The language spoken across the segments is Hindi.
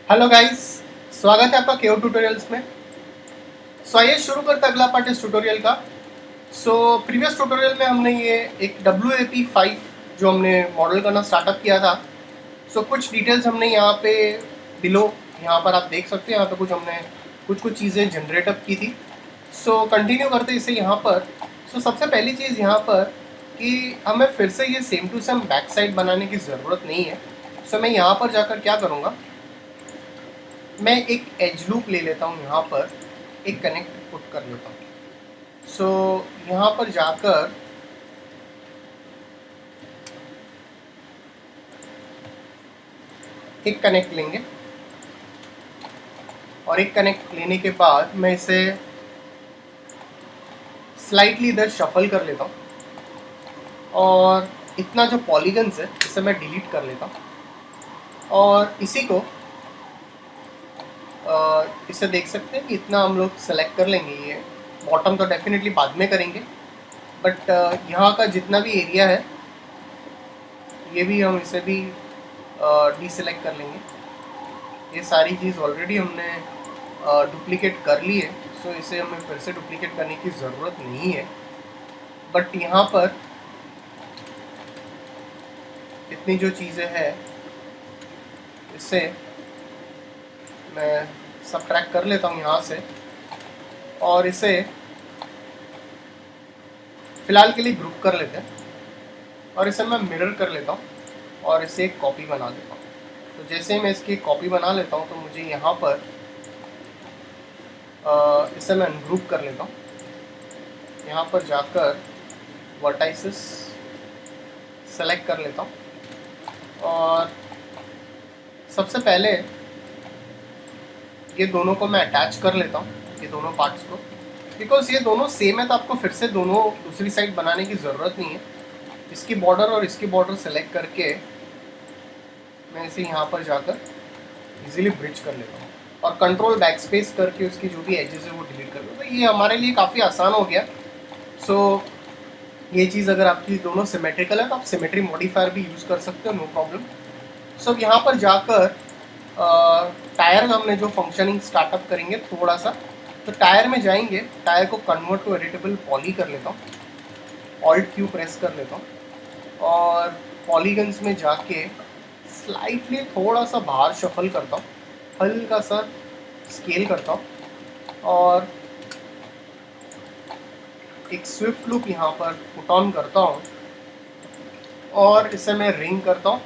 हेलो गाइस, स्वागत है आपका केओ ट्यूटोरियल्स में। आइए शुरू करते हैं अगला पार्ट इस ट्यूटोरियल का। प्रीवियस ट्यूटोरियल में हमने ये एक WAP5 जो हमने मॉडल करना स्टार्टअप किया था। कुछ डिटेल्स हमने यहाँ पे बिलो, यहाँ पर आप देख सकते हैं, यहाँ पे कुछ हमने कुछ चीज़ें जनरेट अप की थी। कंटिन्यू करते इसे यहाँ पर। सबसे पहली चीज़ यहाँ पर कि हमें फिर से ये same to same back side बनाने की ज़रूरत नहीं है। मैं यहाँ पर जाकर क्या करूँगा, मैं एक एज लूप ले लेता हूँ, यहाँ पर एक कनेक्ट पुट कर लेता हूँ। यहाँ पर जाकर एक कनेक्ट लेंगे और एक कनेक्ट लेने के बाद मैं इसे स्लाइटली इधर शफल कर लेता हूँ और इतना जो पॉलीगन्स है इसे मैं डिलीट कर लेता हूँ। और इसी को इसे देख सकते हैं कि इतना हम लोग सेलेक्ट कर लेंगे। ये बॉटम तो डेफिनेटली बाद में करेंगे, बट यहाँ का जितना भी एरिया है ये भी हम इसे भी डीसेलेक्ट कर लेंगे। ये सारी चीज़ ऑलरेडी हमने डुप्लीकेट कर ली है, इसे हमें फिर से डुप्लीकेट करने की ज़रूरत नहीं है। बट यहाँ पर इतनी जो चीज़ें हैं इससे मैं सबट्रैक्ट कर लेता हूँ यहाँ से और इसे फ़िलहाल के लिए ग्रुप कर लेते हैं और इसे मैं मिरर कर लेता हूँ और इसे एक कॉपी बना देता हूँ। जैसे ही मैं इसकी कॉपी बना लेता हूँ तो मुझे यहाँ पर इसे मैं अनग्रुप कर लेता हूँ। यहाँ पर जाकर वर्टाइसेस सेलेक्ट कर लेता हूँ और सबसे पहले ये दोनों को मैं अटैच कर लेता हूँ, ये दोनों पार्ट्स को, बिकॉज ये दोनों सेम है तो आपको फिर से दोनों दूसरी साइड बनाने की ज़रूरत नहीं है। इसकी बॉर्डर और इसकी बॉर्डर सेलेक्ट करके मैं इसे यहाँ पर जाकर इजीली ब्रिज कर लेता हूँ और कंट्रोल बैक स्पेस करके उसकी जो भी एजेस है वो डिलीट कर लेता हूँ। तो ये हमारे लिए काफ़ी आसान हो गया। ये चीज़ अगर आपकी दोनों सिमेट्रिकल है तो आप सिमेट्री मॉडिफायर भी यूज़ कर सकते हो, नो प्रॉब्लम। यहाँ पर जाकर टायर हमने जो फंक्शनिंग स्टार्टअप करेंगे थोड़ा सा, तो टायर में जाएंगे, टायर को कन्वर्ट टू एडिटेबल पॉली कर लेता हूँ, ऑल्ट क्यू प्रेस कर लेता हूँ और पॉलीगन्स में जाके स्लाइटली थोड़ा सा बाहर शफल करता हूँ, हल्का सा स्केल करता हूँ और एक स्विफ्ट लूप यहाँ पर पुट ऑन करता हूँ और इसे मैं रिंग करता हूँ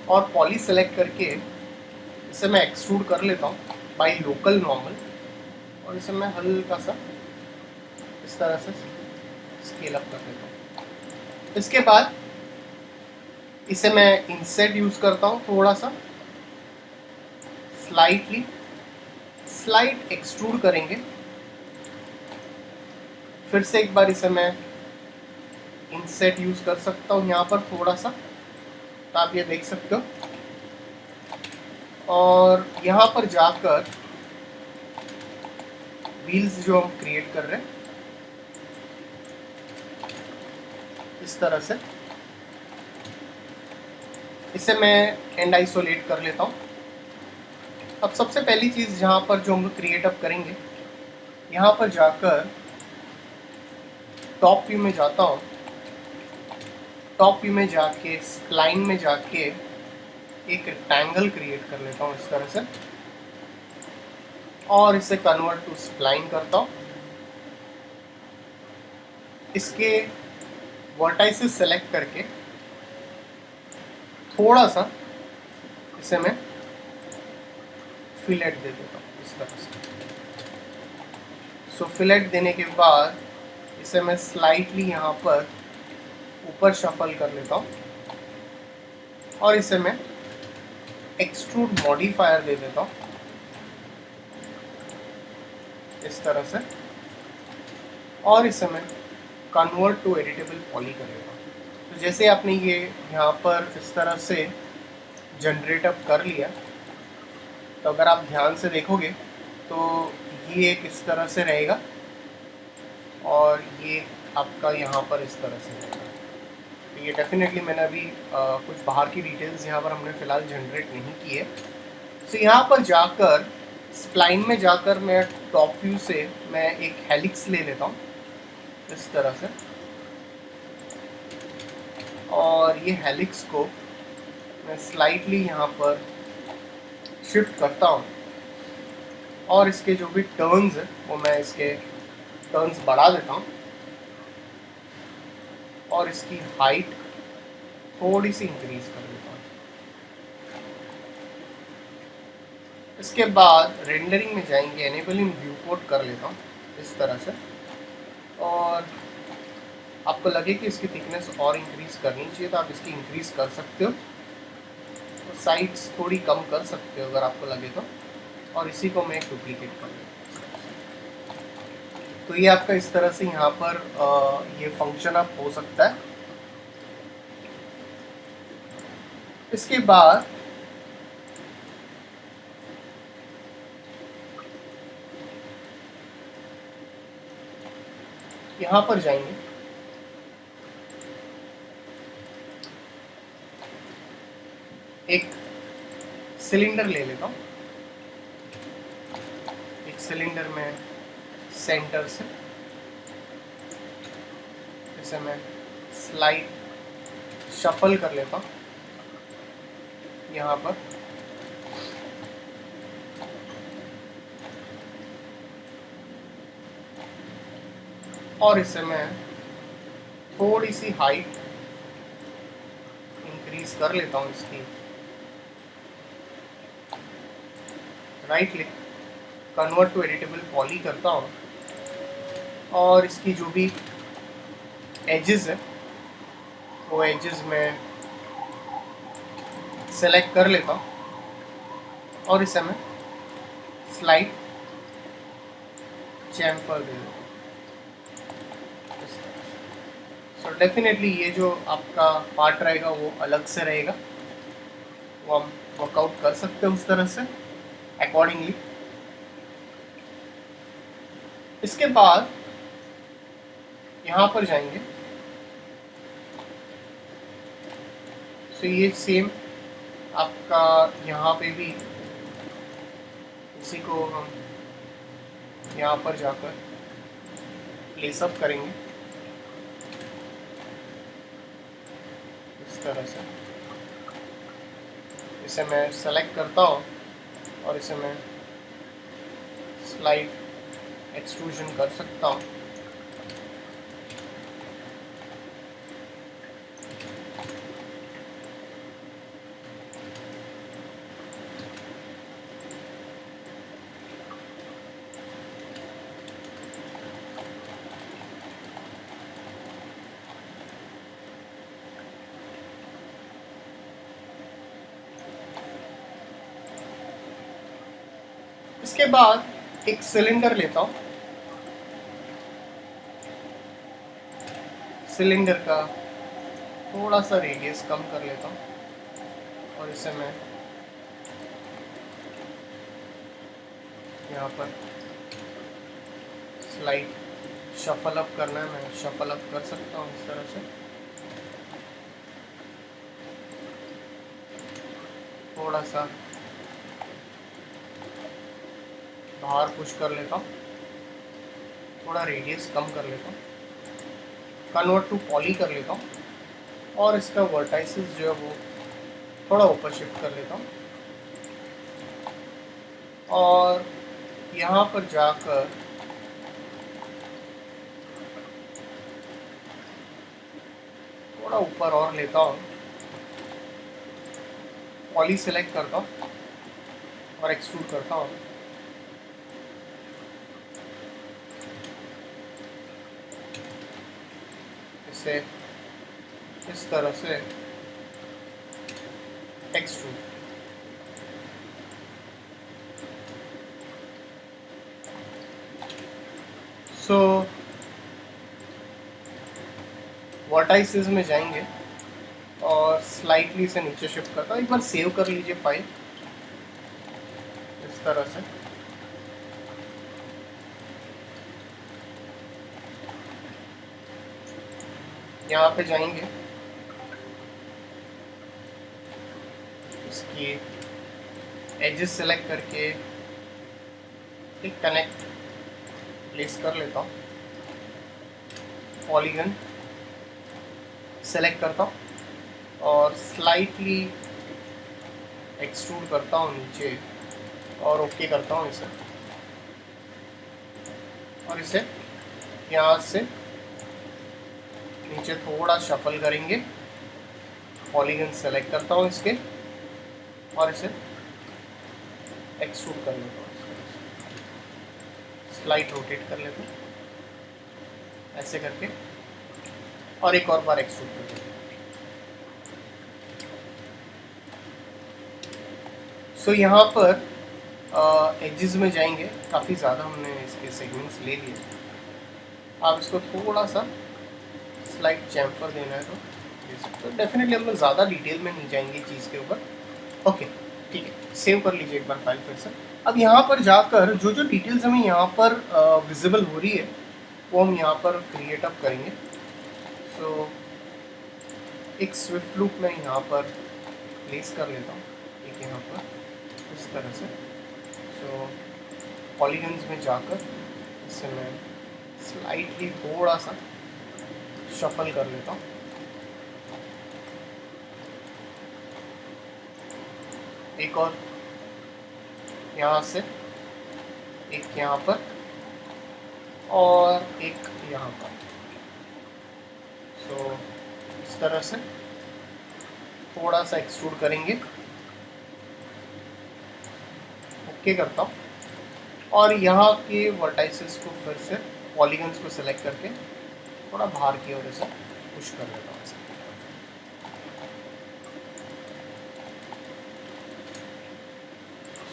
और पॉली सेलेक्ट करके इसे मैं एक्सट्रूड कर लेता हूँ बाय लोकल नॉर्मल और इसे मैं हल्का सा इस तरह से स्केल अप कर लेता हूँ। इसके बाद इसे मैं इंसेट यूज़ करता हूँ, थोड़ा सा स्लाइट एक्सट्रूड करेंगे। फिर से एक बार इसे मैं इंसेट यूज़ कर सकता हूँ यहाँ पर थोड़ा सा, तो आप ये देख सकते हो। और यहाँ पर जाकर व्हील्स जो हम क्रिएट कर रहे हैं इस तरह से, इसे मैं एंड आइसोलेट कर लेता हूँ। अब सबसे पहली चीज़ जहाँ पर जो हम क्रिएट अप करेंगे, यहाँ पर जाकर टॉप व्यू में जाता हूँ, टॉप व्यू में जाके स्प्लाइन में जाके एक रेक्टेंगल क्रिएट कर लेता हूँ इस तरह से और इसे कन्वर्ट टू स्प्लाइन करता हूँ। इसके वर्टाइसेस सेलेक्ट करके थोड़ा सा इसे मैं फिलेट दे देता हूँ इस तरह से। फिलेट देने के बाद इसे मैं स्लाइटली यहाँ पर ऊपर शफल कर लेता हूँ और इसे मैं एक्सट्रूड मॉडिफायर दे देता हूँ इस तरह से और इसे मैं कन्वर्ट टू एडिटेबल पॉली कर लेता हूँ। तो जैसे आपने ये यहाँ पर इस तरह से जनरेट अप कर लिया, तो अगर आप ध्यान से देखोगे तो ये एक इस तरह से रहेगा और ये आपका यहाँ पर इस तरह से रहेगा। तो ये डेफिनेटली मैंने अभी कुछ बाहर की डिटेल्स यहाँ पर हमने फ़िलहाल जनरेट नहीं की है। तो यहाँ पर जाकर स्प्लाइन में जाकर मैं टॉप व्यू से मैं एक हेलिक्स ले लेता हूँ इस तरह से, और ये हेलिक्स को मैं स्लाइटली यहाँ पर शिफ्ट करता हूँ और इसके जो भी टर्न्स है वो मैं इसके टर्न्स बढ़ा देता हूँ और इसकी हाइट थोड़ी सी इंक्रीज कर देता हूँ। इसके बाद रेंडरिंग में जाएंगे, एनेबल इन व्यू पोर्ट कर लेता हूँ इस तरह से, और आपको लगे कि इसकी थिकनेस और इंक्रीज करनी चाहिए तो आप इसकी इंक्रीज कर सकते हो, तो साइड्स थोड़ी कम कर सकते हो अगर आपको लगे तो, और इसी को मैं डुप्लीकेट कर लेता हूँ। तो ये आपका इस तरह से यहाँ पर ये फंक्शन अप हो सकता है। इसके बाद यहाँ पर जाएंगे, एक सिलेंडर ले लेता हूँ, एक सिलेंडर में सेंटर से इसे मैं स्लाइड शफल कर लेता हूँ यहाँ पर, और इसे मैं थोड़ी सी हाइट इंक्रीज कर लेता हूँ इसकी, right click convert to editable poly करता हूँ और इसकी जो भी एजेस है वो एजेस में सेलेक्ट कर लेता हूँ और इसे मैं स्लाइड चैम्फर दे देता हूँ। सो डेफिनेटली ये जो आपका पार्ट रहेगा वो अलग से रहेगा, वो हम वर्कआउट कर सकते हैं उस तरह से अकॉर्डिंगली। इसके बाद यहाँ पर जाएंगे, तो ये सेम आपका यहाँ पे भी इसी को हम यहाँ पर जाकर प्लेस अप करेंगे इस तरह से। इसे मैं सेलेक्ट करता हूँ और इसे मैं स्लाइड एक्सट्रूजन कर सकता हूँ। इसके बाद एक सिलेंडर लेता हूँ, सिलेंडर का थोड़ा सा रेडियस कम कर लेता हूँ और इसे मैं यहाँ पर स्लाइड शफल अप करना है, मैं शफल अप कर सकता हूँ इस तरह से, थोड़ा सा बाहर पुश कर लेता हूँ, थोड़ा रेडियस कम कर लेता हूँ, कन्वर्ट टू पॉली कर लेता हूँ और इसका वर्टाइसेस जो है वो थोड़ा ऊपर शिफ्ट कर लेता हूँ और यहाँ पर जाकर थोड़ा ऊपर और लेता हूँ, पॉली सेलेक्ट करता हूँ और एक्सट्रूड करता हूँ। इसे इस तरह से एक्सट्रूड। सो वर्टाइसेस में जाएंगे और स्लाइटली से नीचे शिफ्ट करता हूँ। एक बार सेव कर लीजिए फाइल इस तरह से। यहाँ पे जाएंगे, इसकी एजेस सेलेक्ट करके एक कनेक्ट प्लेस कर लेता हूँ, पॉलीगन सेलेक्ट करता हूँ और स्लाइटली एक्सट्रूड करता हूँ नीचे और ओके करता हूँ इसे, और इसे यहाँ से नीचे थोड़ा शफल करेंगे, पॉलीगन सेलेक्ट करता हूँ इसके और इसे एक्सट्रूड कर लेता हूँ, स्लाइड रोटेट कर लेते हैं ऐसे करके, और एक और बार एक्सट्रूड कर लेते हैं। सो यहाँ पर एजेस में जाएंगे, काफ़ी ज़्यादा हमने इसके सेगमेंट्स ले लिए, आप इसको थोड़ा सा स्लाइड चैम्फर देना है तो डेफिनेटली हम लोग ज़्यादा डिटेल में नहीं जाएंगे चीज़ के ऊपर। ओके ठीक है, सेव कर लीजिए एक बार फाइल फिर से। अब यहाँ पर जाकर जो जो डिटेल्स हमें यहाँ पर विजिबल हो रही है वो हम यहाँ पर क्रिएट अप करेंगे। सो एक स्विफ्ट लूप में यहाँ पर प्लेस कर लेता हूँ, एक यहाँ पर इस तरह से। सो पॉलीगन्स में जाकर इसे मैं स्लाइटली थोड़ा सा शफल कर लेता हूँ, एक और यहाँ से, एक यहाँ पर और एक यहाँ पर। सो इस तरह से थोड़ा सा एक्सट्रूड करेंगे, ओके करता हूँ, और यहाँ के वर्टाइसेस को फिर से पॉलीगन्स को सिलेक्ट करके थोड़ा बाहर की ओर से पुश कर लेता हूँ।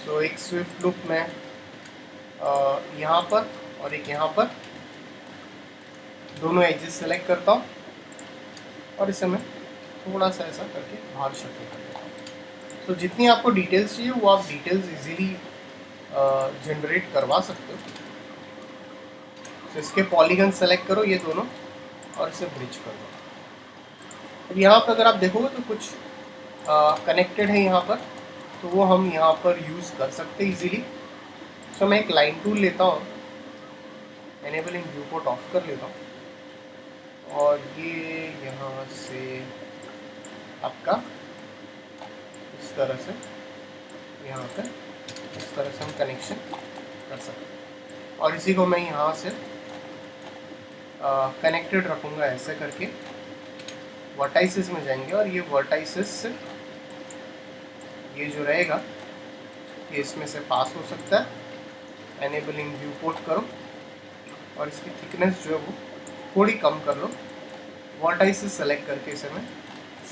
सो एक स्विफ्ट लूप में यहाँ पर और एक यहाँ पर दोनों एजेस सेलेक्ट करता हूँ और इसे मैं थोड़ा सा ऐसा करके बाहर शफल कर देता हूँ। तो जितनी आपको डिटेल्स चाहिए वो आप डिटेल्स इजीली जनरेट करवा सकते हो। तो इसके पॉलीगन सेलेक्ट करो ये दोनों और इसे ब्रिज कर दो। अब यहाँ पर अगर आप देखोगे तो कुछ कनेक्टेड है यहाँ पर, तो वो हम यहाँ पर यूज़ कर सकते हैं इजीली। सो मैं एक लाइन टूल लेता हूँ, एनेबलिंग व्यू पोर्ट ऑफ कर लेता हूँ और ये यहाँ से आपका इस तरह से यहाँ पे इस तरह से हम कनेक्शन कर सकते हैं, और इसी को मैं यहाँ से कनेक्टेड रखूँगा ऐसे करके। वर्टाइसेस में जाएंगे और ये वर्टाइसेस से ये जो रहेगा ये इसमें से पास हो सकता है। एनेबलिंग व्यू पोर्ट करो और इसकी थिकनेस जो है वो थोड़ी कम कर लो, वर्टाइसेस सेलेक्ट करके इसे मैं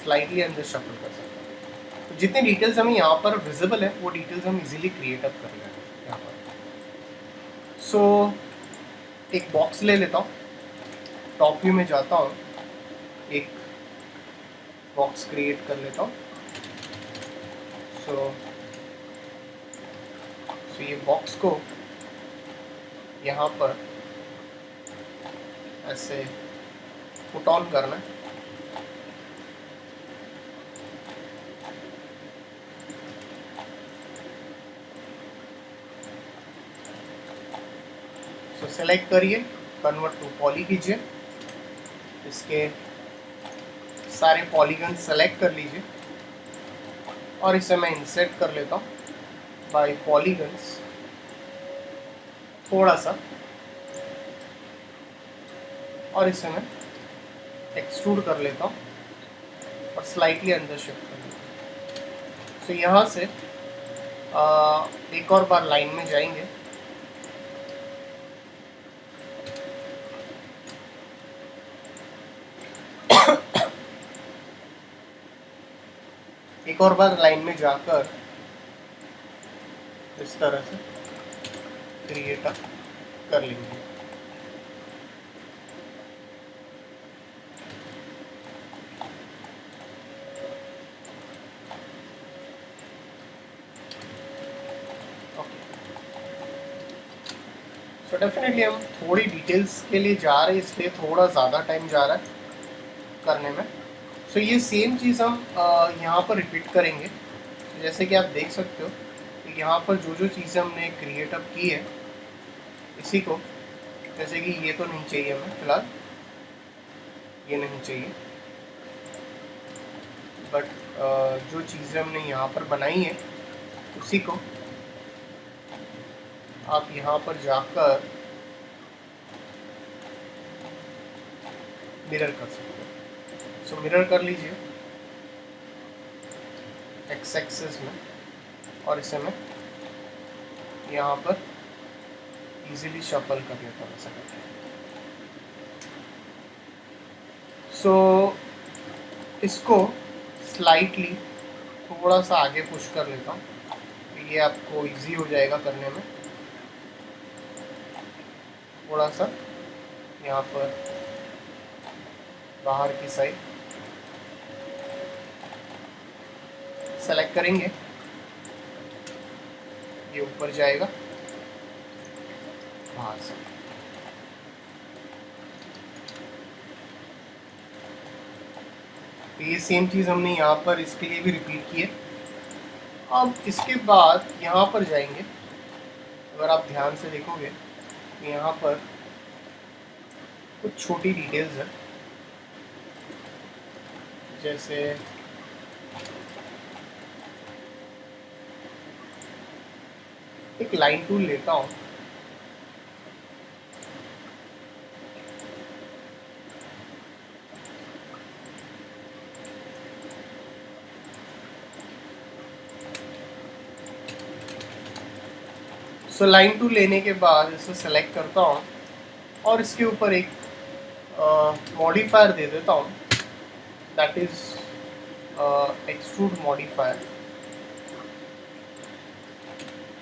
स्लाइडली अंदर शफल कर सकता हूँ। तो जितने डिटेल्स हमें यहाँ पर विजिबल है वो डिटेल्स हम इजीली क्रिएट अप कर लेंगे यहाँ पर। सो एक बॉक्स ले लेता हूँ, टॉप व्यू में जाता हूँ, एक बॉक्स क्रिएट कर लेता हूँ। सो ये बॉक्स को यहाँ पर ऐसे पुट ऑन करना है। सो सेलेक्ट करिए, कन्वर्ट टू पॉली कीजिए, इसके सारे पॉलीगन सेलेक्ट कर लीजिए और इसे मैं इंसर्ट कर लेता हूँ बाय पॉलीगन्स थोड़ा सा, और इसे मैं एक्सट्रूड कर लेता हूँ और स्लाइटली अंदर शिफ्ट कर लेता हूँ। तो यहाँ से एक और बार लाइन में जाएंगे, एक और बार लाइन में जाकर इस तरह से क्रिएट कर लेंगे। सो डेफिनेटली हम थोड़ी डिटेल्स के लिए जा रहे हैं, इसलिए थोड़ा ज़्यादा टाइम जा रहा है करने में। सो ये सेम चीज़ हम यहाँ पर रिपीट करेंगे। जैसे कि आप देख सकते हो यहाँ पर जो जो चीज़ें हमने क्रिएट अप की है इसी को, जैसे कि ये तो नहीं चाहिए हमें फ़िलहाल, ये नहीं चाहिए, बट जो चीज़ें हमने यहाँ पर बनाई हैं उसी को आप यहाँ पर जाकर मिरर कर सकते हो। सो मिरर कर लीजिए एक्स एक्सिस में, और इसे मैं यहाँ पर इजीली शफल कर लेता हूँ ऐसा करके। सो इसको स्लाइटली थोड़ा सा आगे पुश कर लेता हूँ, ये आपको इजी हो जाएगा करने में। थोड़ा सा यहाँ पर बाहर की साइड सेलेक्ट करेंगे, ये ऊपर जाएगा बाहर से। तो ये सेम चीज़ हमने यहाँ पर इसके लिए भी रिपीट की है। अब इसके बाद यहाँ पर जाएंगे, अगर आप ध्यान से देखोगे तो यहाँ पर कुछ छोटी डिटेल्स है, जैसे एक लाइन टूल लेता हूँ, सो लाइन टूल लेने के बाद इसे सेलेक्ट करता हूँ और इसके ऊपर एक मॉडिफायर दे देता हूँ, दैट इज एक्सट्रूड मॉडिफायर।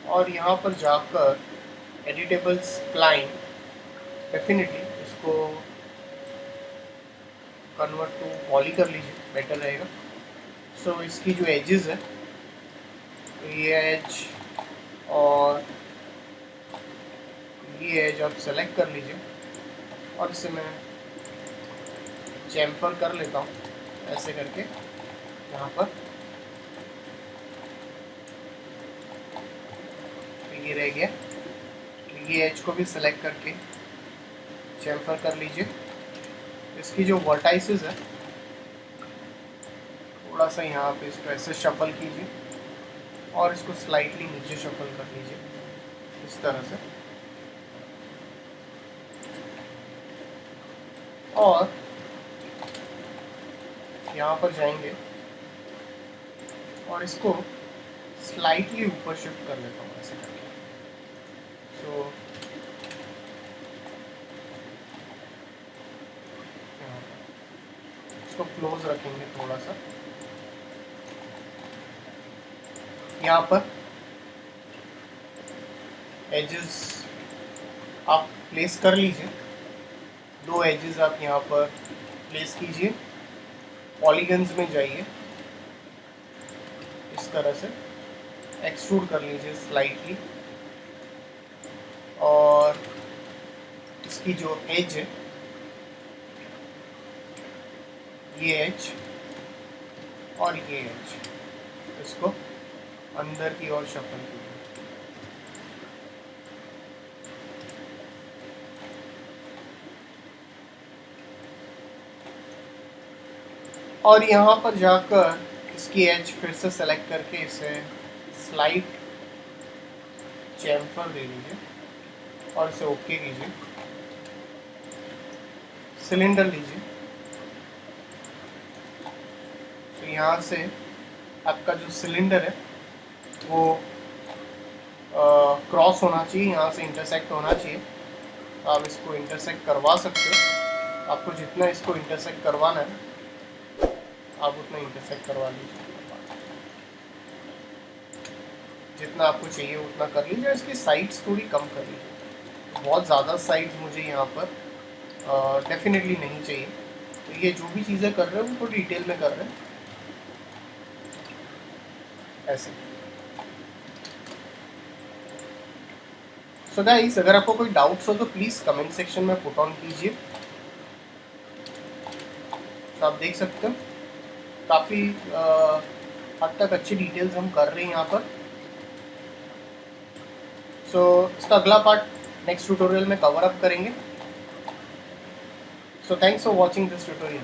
और यहाँ पर जाकर एडिटेबल स्प्लाइन, डेफिनेटली इसको कन्वर्ट टू पॉली कर लीजिए, बेटर रहेगा। सो इसकी जो एजेस है, ये एज और ये एज आप सेलेक्ट कर लीजिए और इसे मैं चैम्फर कर लेता हूँ ऐसे करके यहाँ पर। तो ये रह गया, तो ये एज को भी सेलेक्ट करके चैम्फर कर लीजिए। इसकी जो वर्टाइसेस है थोड़ा सा यहाँ पे इसको ऐसे शफल कीजिए और इसको स्लाइटली नीचे शफल कर लीजिए इस तरह से। और यहाँ पर जाएंगे और इसको स्लाइटली ऊपर शिफ्ट कर लेता हूँ ऐसे करके। सो इसको क्लोज रखेंगे थोड़ा सा। यहाँ पर एजेस आप प्लेस कर लीजिए, 2 एजेस आप यहाँ पर प्लेस कीजिए, पॉलीगन्स में जाइए, इस तरह से एक्सट्रूड कर लीजिए स्लाइटली। और इसकी जो एज है, ये एज और ये एज, इसको अंदर की ओर शफल कीजिए। और यहाँ पर जाकर इसकी एज फिर से सेलेक्ट करके इसे स्लाइट चैम्फर दे दीजिए और इसे ओके कीजिए। सिलेंडर लीजिए, तो यहाँ से आपका जो सिलेंडर है वो क्रॉस होना चाहिए, यहाँ से इंटरसेक्ट होना चाहिए। आप इसको इंटरसेक्ट करवा सकते हो, आपको जितना इसको इंटरसेक्ट करवाना है आप उतना इंटरसेक्ट करवा लीजिए, जितना आपको चाहिए उतना कर लीजिए। और इसकी साइड्स थोड़ी कम कर लीजिए, बहुत ज़्यादा साइड्स मुझे यहाँ पर डेफिनेटली नहीं चाहिए। तो ये जो भी चीज़ें कर रहे हैं वो थोड़ी डिटेल में कर रहे हैं ऐसे। सो गाइस, अगर आपको कोई डाउट्स हो तो प्लीज़ कमेंट सेक्शन में पुट ऑन कीजिए। तो आप देख सकते हो काफ़ी हद तक अच्छी डिटेल्स हम कर रहे हैं यहाँ पर। सो इसका अगला पार्ट नेक्स्ट ट्यूटोरियल में कवर अप करेंगे. So thanks for watching this tutorial.